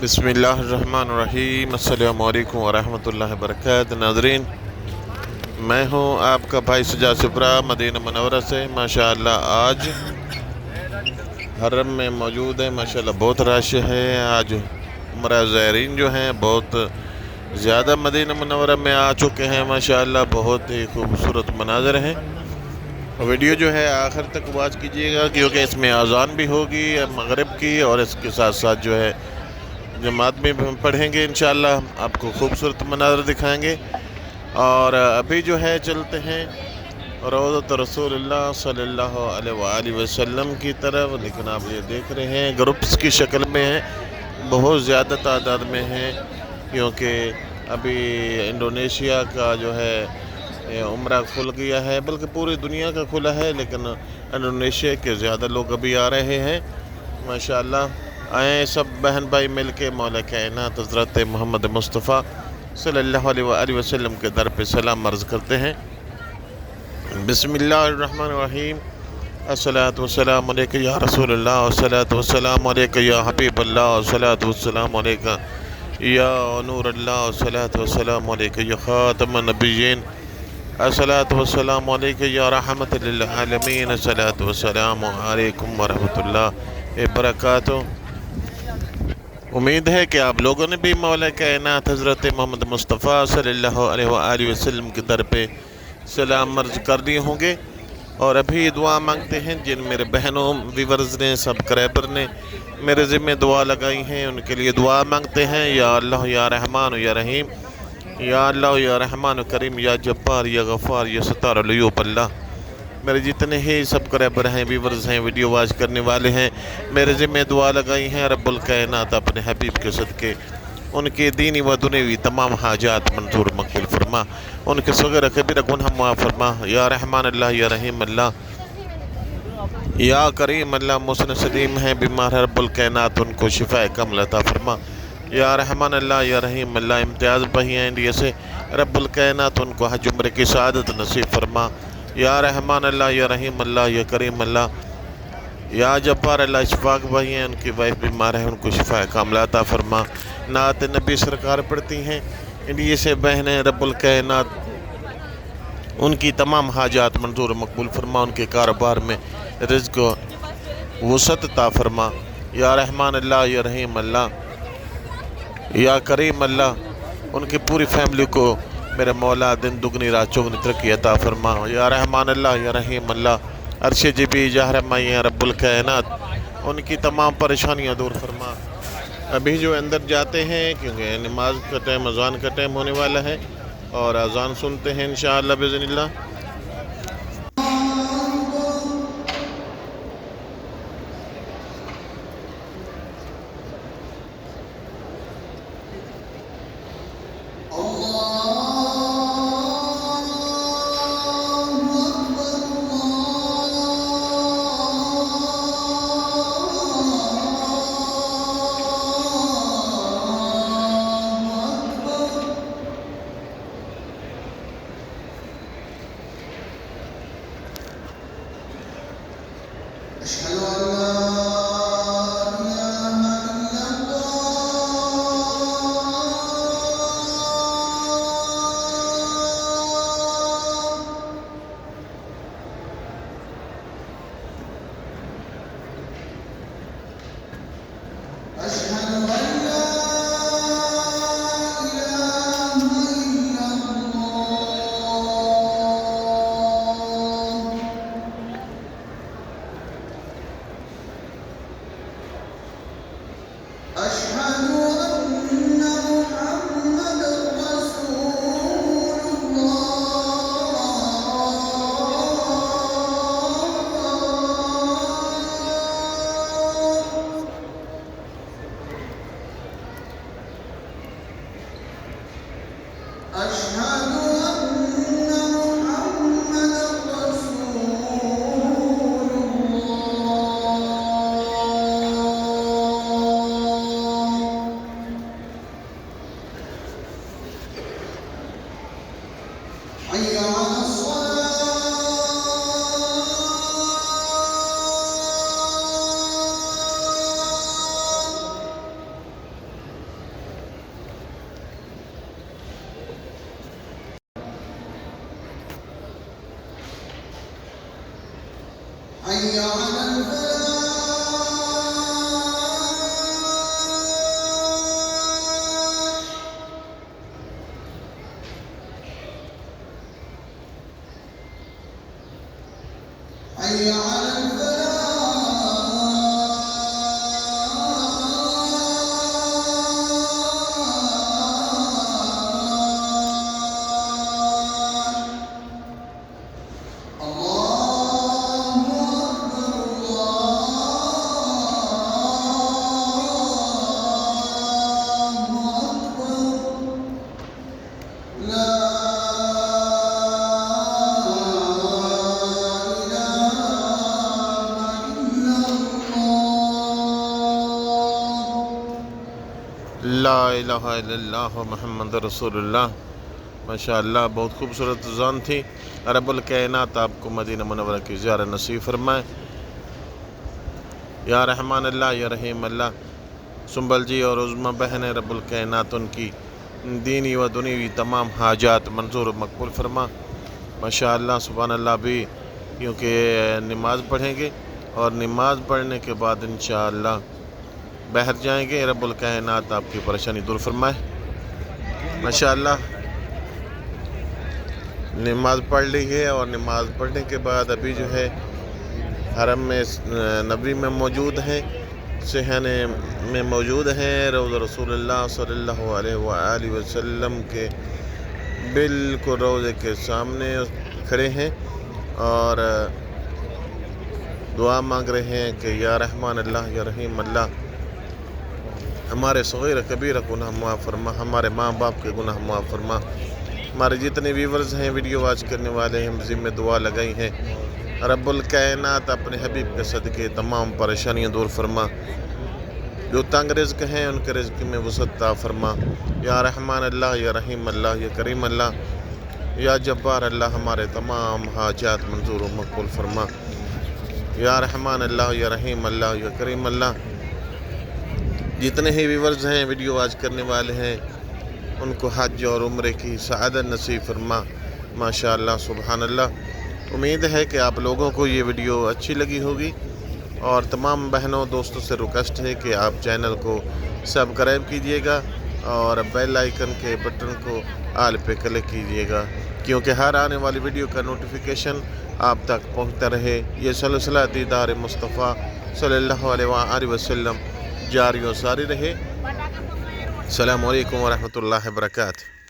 بسم اللہ الرحمن الرحیم۔ السلام علیکم ورحمۃ اللہ وبرکاتہ۔ ناظرین، میں ہوں آپ کا بھائی سجاد سپرا مدینہ منورہ سے۔ ماشاءاللہ آج حرم میں موجود ہے۔ ماشاءاللہ بہت رش ہے آج۔ عمرہ زائرین جو ہیں بہت زیادہ مدینہ منورہ میں آ چکے ہیں۔ ماشاءاللہ بہت ہی خوبصورت مناظر ہیں۔ ویڈیو جو ہے آخر تک واچ کیجیے گا، کیونکہ اس میں اذان بھی ہوگی مغرب کی، اور اس کے ساتھ ساتھ جو ہے جماعت میں پڑھیں گے انشاءاللہ۔ آپ کو خوبصورت مناظر دکھائیں گے۔ اور ابھی جو ہے چلتے ہیں روضۃ رسول اللہ صلی اللہ علیہ وآلہ وسلم کی طرف، لیکن آپ یہ دیکھ رہے ہیں گروپس کی شکل میں ہیں، بہت زیادہ تعداد میں ہیں، کیونکہ ابھی انڈونیشیا کا جو ہے عمرہ کھل گیا ہے، بلکہ پوری دنیا کا کھلا ہے، لیکن انڈونیشیا کے زیادہ لوگ ابھی آ رہے ہیں۔ ماشاءاللہ آئیں سب بہن بھائی مل کے مولا کائنات حضرت محمد مصطفیٰ صلی اللہ علیہ وآلہ وسلم کے در پہ سلام عرض کرتے ہیں۔ بسم اللہ الرحمن الرحیم۔ الصلاۃ والسلام علیکہ یا رسول اللہ، الصلاۃ والسلام علیکہ یا حبیب اللہ، الصلاۃ والسلام علیکہ یا نور اللہ، الصلاۃ والسلام علیکہ یا خاتم النبیین، الصلاۃ والسلام علیکہ یا رحمت للعالمین، الصلاۃ والسلام علیکم ورحمۃ اللہ وبرکاتہ۔ امید ہے کہ آپ لوگوں نے بھی مولا کائنات حضرت محمد مصطفیٰ صلی اللہ علیہ وآلہ وسلم کے در پہ سلام عرض کر دیے ہوں گے، اور ابھی دعا مانگتے ہیں۔ جن میرے بہنوں ویورز نے، سبسکرائبر نے میرے ذمہ دعا لگائی ہیں، ان کے لیے دعا مانگتے ہیں۔ یا اللہ یا رحمان یا رحیم، یا اللہ یا رحمان کریم، یا جبار یا غفار یا ستار العیوب اللہ۔ میرے جتنے ہی سبسکرائبر ہیں، ویورز ہیں، ویڈیو واچ کرنے والے ہیں، میرے ذمہ دعا لگائی ہیں۔ رب الکائنات اپنے حبیب کے صدقے ان کی دینی و دنیوی تمام حاجات منظور مقبول فرما، ان کے صغیر کبیرہ گناہ معاف فرما۔ یا رحمان اللہ یا رحیم اللہ، یا کریم اللہ، محسن سلیم ہیں، بیمار ہے، رب الکائنات ان کو شفاء کاملہ عطا فرما۔ یا رحمان اللہ یا رحیم اللہ، امتیاز بھائی ہیں انڈیا سے، رب الکائنات ان کو حج عمرے کی سعادت نصیب فرما۔ یا رحمان اللہ یا رحیم اللہ، یا کریم اللہ، یا جبار اللہ، اشفاق بھائی ہیں، ان کی وائف بیمار ہے، ان کو شفاء کاملہ عطا فرما۔ نعت نبی سرکار پڑھتی ہیں انڈیا سے بہنیں، رب الکائنات ان کی تمام حاجات منظور مقبول فرما، ان کے کاروبار میں رزق و وسعت عطا فرما۔ یا رحمان اللہ یا رحیم اللہ، یا کریم اللہ، ان کی پوری فیملی کو میرے مولا دن دگنی رات چوگنی ترقی عطا فرما۔ یا رحمان اللہ یا رحیم اللہ، عرش جبی جاہر مائی ہیں، رب الکائنات ان کی تمام پریشانیاں دور فرما۔ ابھی جو اندر جاتے ہیں، کیونکہ نماز کا ٹائم، اذان کا ٹائم ہونے والا ہے، اور اذان سنتے ہیں انشاءاللہ باذن اللہ۔ حي على الفلاح حي على لا الہ الا اللہ محمد رسول اللہ۔ ماشاءاللہ بہت خوبصورت اذان تھی۔ رب الکائنات آپ کو مدینہ منورہ کی زیارت نصیب فرمائے۔ یا رحمان اللہ یا رحیم اللہ، سنبل جی اور عظمہ بہن رب الکائنات ان کی دینی و دنیوی تمام حاجات منظور و مقبول فرما۔ ماشاءاللہ سبحان اللہ بھی کیونکہ نماز پڑھیں گے اور نماز پڑھنے کے بعد انشاءاللہ باہر جائیں گے۔ رب الکائنات آپ کی پریشانی دور فرمائے۔ ماشاءاللہ نماز پڑھ لی ہے اور نماز پڑھنے کے بعد ابھی جو ہے حرم میں نبوی میں موجود ہیں، صحن میں موجود ہیں، روضہ رسول اللہ صلی اللہ علیہ وآلہ وسلم کے بالکل روضے کے سامنے کھڑے ہیں اور دعا مانگ رہے ہیں کہ یا رحمان اللہ یا رحیم اللہ، ہمارے صغیر کبیر گناہ معاف فرما، ہمارے ماں باپ کے گناہ معاف فرما۔ ہمارے جتنے ویورز ہیں، ویڈیو واچ کرنے والے ہیں، ذمہ دعا لگائی ہیں، رب الکائنات اپنے حبیب کے صدقے تمام پریشانیاں دور فرما۔ جو تنگ رزق ہیں ان کے رزق میں وسعت عطا فرما۔ یا رحمان اللہ یا رحیم اللہ یا کریم اللہ یا جبار اللہ، ہمارے تمام حاجات منظور و مقبول فرما۔ یا رحمان اللہ یا رحیم اللہ یا کریم اللہ، جتنے ہی ویورز ہیں، ویڈیو واچ کرنے والے ہیں، ان کو حج اور عمرے کی سعادت نصیب فرما۔ ماشاءاللہ سبحان اللہ۔ امید ہے کہ آپ لوگوں کو یہ ویڈیو اچھی لگی ہوگی اور تمام بہنوں دوستوں سے ریکویسٹ ہے کہ آپ چینل کو سبسکرائب کیجئے گا اور بیل آئیکن کے بٹن کو آل پہ کلک کیجئے گا، کیونکہ ہر آنے والی ویڈیو کا نوٹیفیکیشن آپ تک پہنچتا رہے۔ یہ سلسلہ دیدار مصطفیٰ صلی اللہ علیہ وآلہ وسلم جاری و ساری رہے۔ السلام علیکم ورحمۃ اللہ وبرکاتہ۔